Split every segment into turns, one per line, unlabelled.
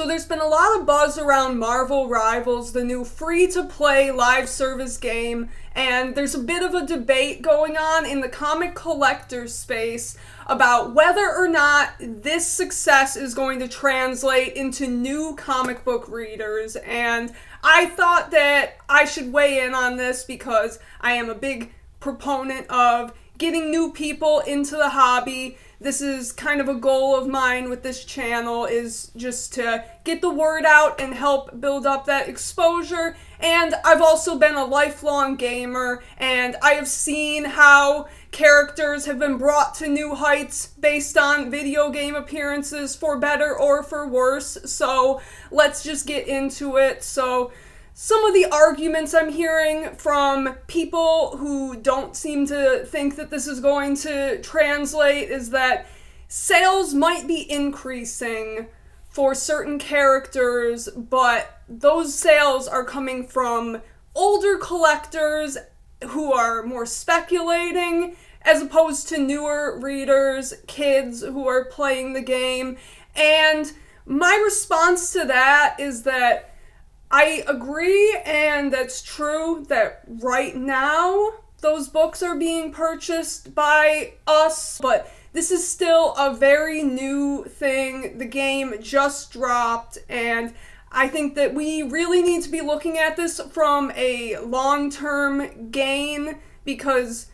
there's been a lot of buzz around Marvel Rivals, the new free-to-play live service game, and there's a bit of a debate going on in the comic collector space about whether or not this success is going to translate into new comic book readers. And I thought that I should weigh in on this because I am a big proponent of getting new people into the hobby. This is kind of a goal of mine with this channel, is just to get the word out and help build up that exposure. And I've also been a lifelong gamer, and I have seen how characters have been brought to new heights based on video game appearances, for better or for worse. So let's just get into it. So some of the arguments I'm hearing from people who don't seem to think that this is going to translate is that sales might be increasing for certain characters, but those sales are coming from older collectors who are more speculating, as opposed to newer readers, kids who are playing the game. And my response to that is that I agree, and that's true, that right now those books are being purchased by us, but this is still a very new thing. The game just dropped, and I think that we really need to be looking at this from a long-term gain, because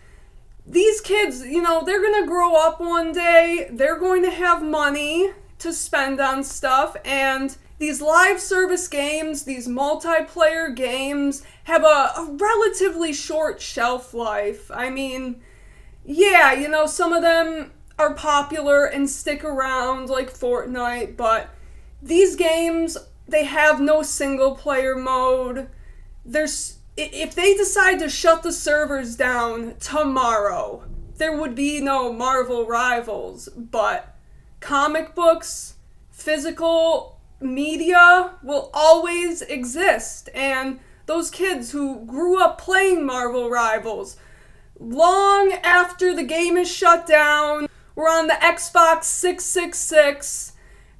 these kids, they're going to grow up one day, they're going to have money to spend on stuff, and these live service games, these multiplayer games, have a relatively short shelf life. I mean, yeah, some of them are popular and stick around, like Fortnite, but these games, they have no single player mode. If they decide to shut the servers down tomorrow, there would be no Marvel Rivals, but comic books, physical media will always exist, and those kids who grew up playing Marvel Rivals, long after the game is shut down, we're on the Xbox 666,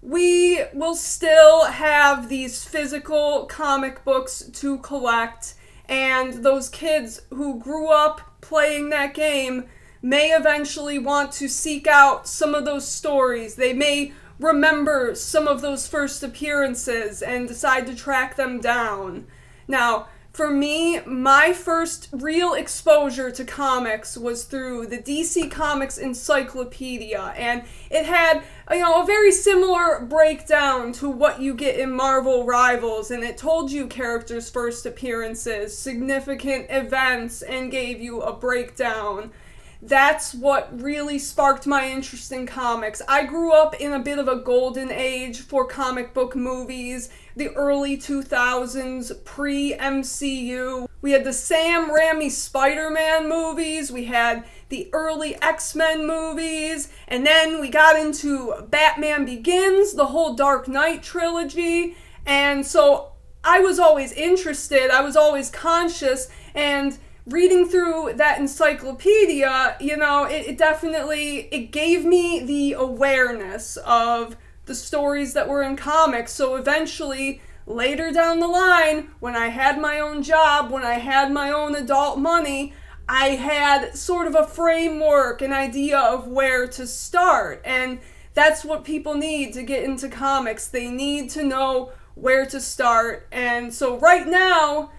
we will still have these physical comic books to collect, and those kids who grew up playing that game may eventually want to seek out some of those stories. They may remember some of those first appearances and decide to track them down. Now, for me, my first real exposure to comics was through the DC Comics Encyclopedia, and it had, a very similar breakdown to what you get in Marvel Rivals, and it told you characters' first appearances, significant events, and gave you a breakdown. That's what really sparked my interest in comics. I grew up in a bit of a golden age for comic book movies, the early 2000s, pre-MCU. We had the Sam Raimi Spider-Man movies, we had the early X-Men movies, and then we got into Batman Begins, the whole Dark Knight trilogy, and so I was always interested, I was always conscious, and reading through that encyclopedia, it definitely gave me the awareness of the stories that were in comics. So eventually, later down the line, when I had my own job, when I had my own adult money, I had sort of a framework, an idea of where to start. And that's what people need to get into comics. They need to know where to start. And so right now,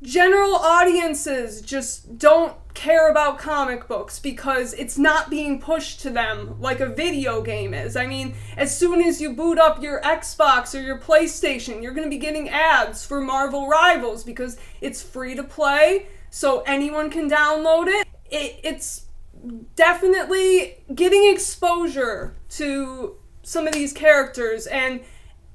general audiences just don't care about comic books because it's not being pushed to them like a video game is. I mean, as soon as you boot up your Xbox or your PlayStation, you're going to be getting ads for Marvel Rivals because it's free to play, so anyone can download it. It's definitely getting exposure to some of these characters, and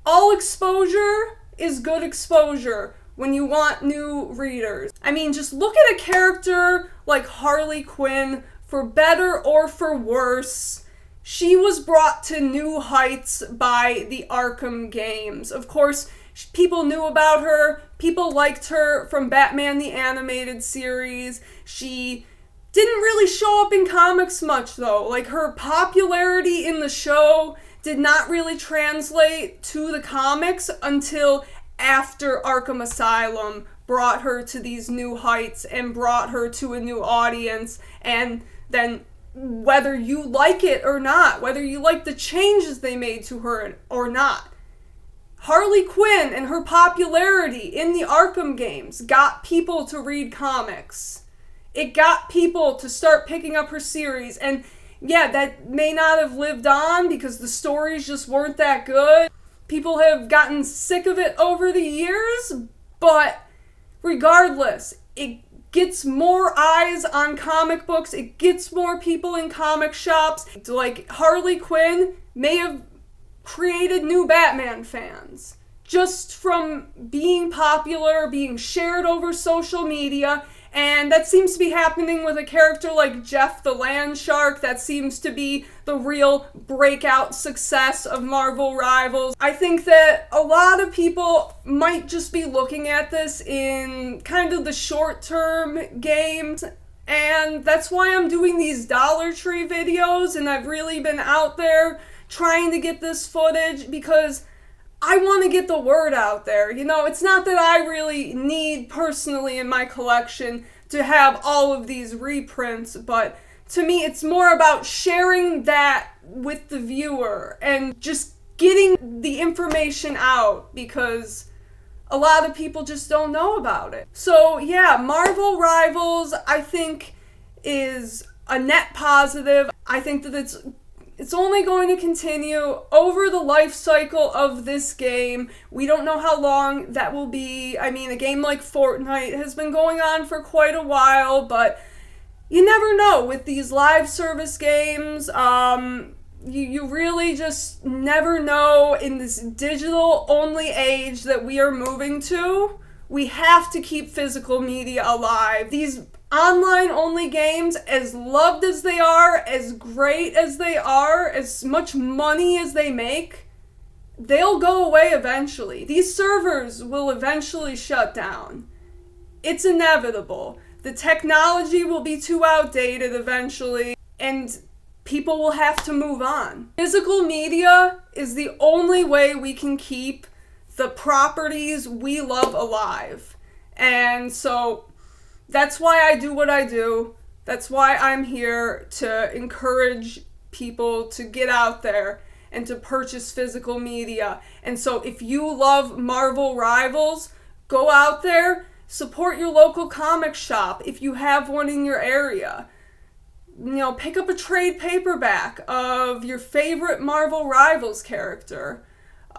all exposure is good exposure when you want new readers. I mean, just look at a character like Harley Quinn, for better or for worse. She was brought to new heights by the Arkham games. Of course, people knew about her. People liked her from Batman the Animated Series. She didn't really show up in comics much, though. Like, her popularity in the show did not really translate to the comics until after Arkham Asylum brought her to these new heights and brought her to a new audience. And then whether you like it or not, whether you like the changes they made to her or not, Harley Quinn and her popularity in the Arkham games got people to read comics. It got people to start picking up her series. And yeah, that may not have lived on because the stories just weren't that good. People have gotten sick of it over the years, but regardless, it gets more eyes on comic books. It gets more people in comic shops. Like, Harley Quinn may have created new Batman fans just from being popular, being shared over social media, and that seems to be happening with a character like Jeff the Land Shark. That seems to be the real breakout success of Marvel Rivals. I think that a lot of people might just be looking at this in kind of the short-term games, and that's why I'm doing these Dollar Tree videos, and I've really been out there trying to get this footage because I want to get the word out there. You know, it's not that I really need personally in my collection to have all of these reprints, but to me it's more about sharing that with the viewer and just getting the information out because a lot of people just don't know about it. So yeah, Marvel Rivals I think is a net positive. I think that it's only going to continue over the life cycle of this game. We don't know how long that will be. I mean, a game like Fortnite has been going on for quite a while, but you never know with these live service games. You really just never know in this digital-only age that we are moving to. We have to keep physical media alive. These online-only games, as loved as they are, as great as they are, as much money as they make, they'll go away eventually. These servers will eventually shut down. It's inevitable. The technology will be too outdated eventually, and people will have to move on. Physical media is the only way we can keep the properties we love alive. And so that's why I do what I do. That's why I'm here to encourage people to get out there and to purchase physical media. And so if you love Marvel Rivals, go out there, support your local comic shop if you have one in your area. You know, pick up a trade paperback of your favorite Marvel Rivals character.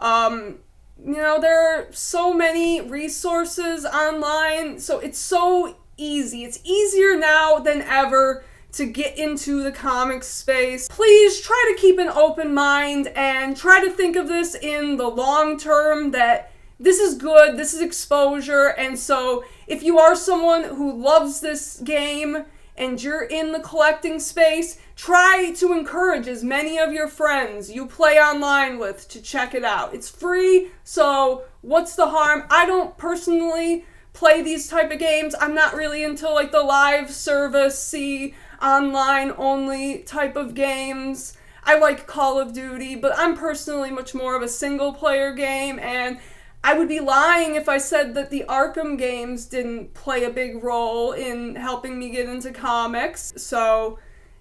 You know, there are so many resources online, so it's so easy. It's easier now than ever to get into the comics space. Please try to keep an open mind and try to think of this in the long term, that this is good, this is exposure, and so if you are someone who loves this game and you're in the collecting space, try to encourage as many of your friends you play online with to check it out. It's free, so what's the harm? I don't personally play these type of games. I'm not really into like the live service, online only type of games. I like Call of Duty, but I'm personally much more of a single player game, and I would be lying if I said that the Arkham games didn't play a big role in helping me get into comics. So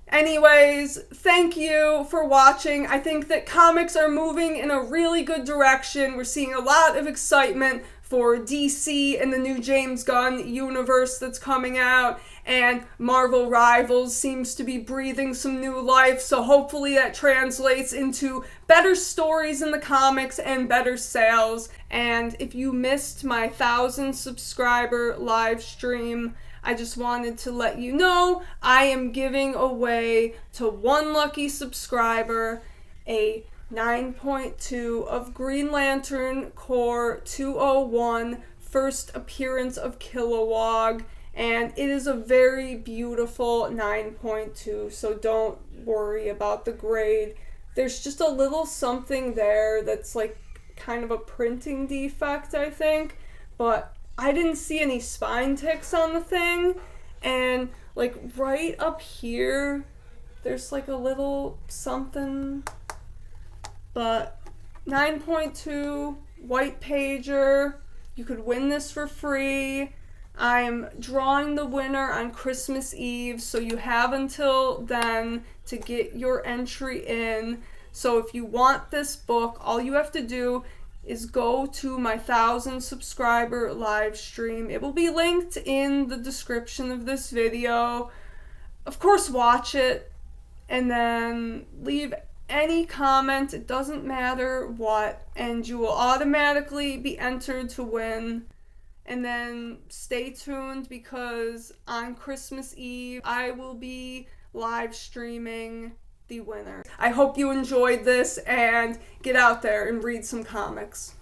anyways, thank you for watching. I think that comics are moving in a really good direction. We're seeing a lot of excitement for DC and the new James Gunn universe that's coming out, and Marvel Rivals seems to be breathing some new life, so hopefully that translates into better stories in the comics and better sales. And if you missed my 1,000 subscriber live stream, I just wanted to let you know I am giving away to one lucky subscriber a 9.2 of Green Lantern Corps 201, first appearance of Kilowog, and it is a very beautiful 9.2, so don't worry about the grade. There's just a little something there that's like kind of a printing defect, I think, but I didn't see any spine ticks on the thing, and like right up here there's like a little something, But 9.2 white pager. You could win this for free. I'm drawing the winner on Christmas Eve, so you have until then to get your entry in. So if you want this book, all you have to do is go to my 1,000 subscriber live stream. It will be linked in the description of this video. Of course, watch it and then leave any comment. It doesn't matter what, and you will automatically be entered to win. And then stay tuned, because on Christmas Eve, I will be live streaming the winner. I hope you enjoyed this, and get out there and read some comics.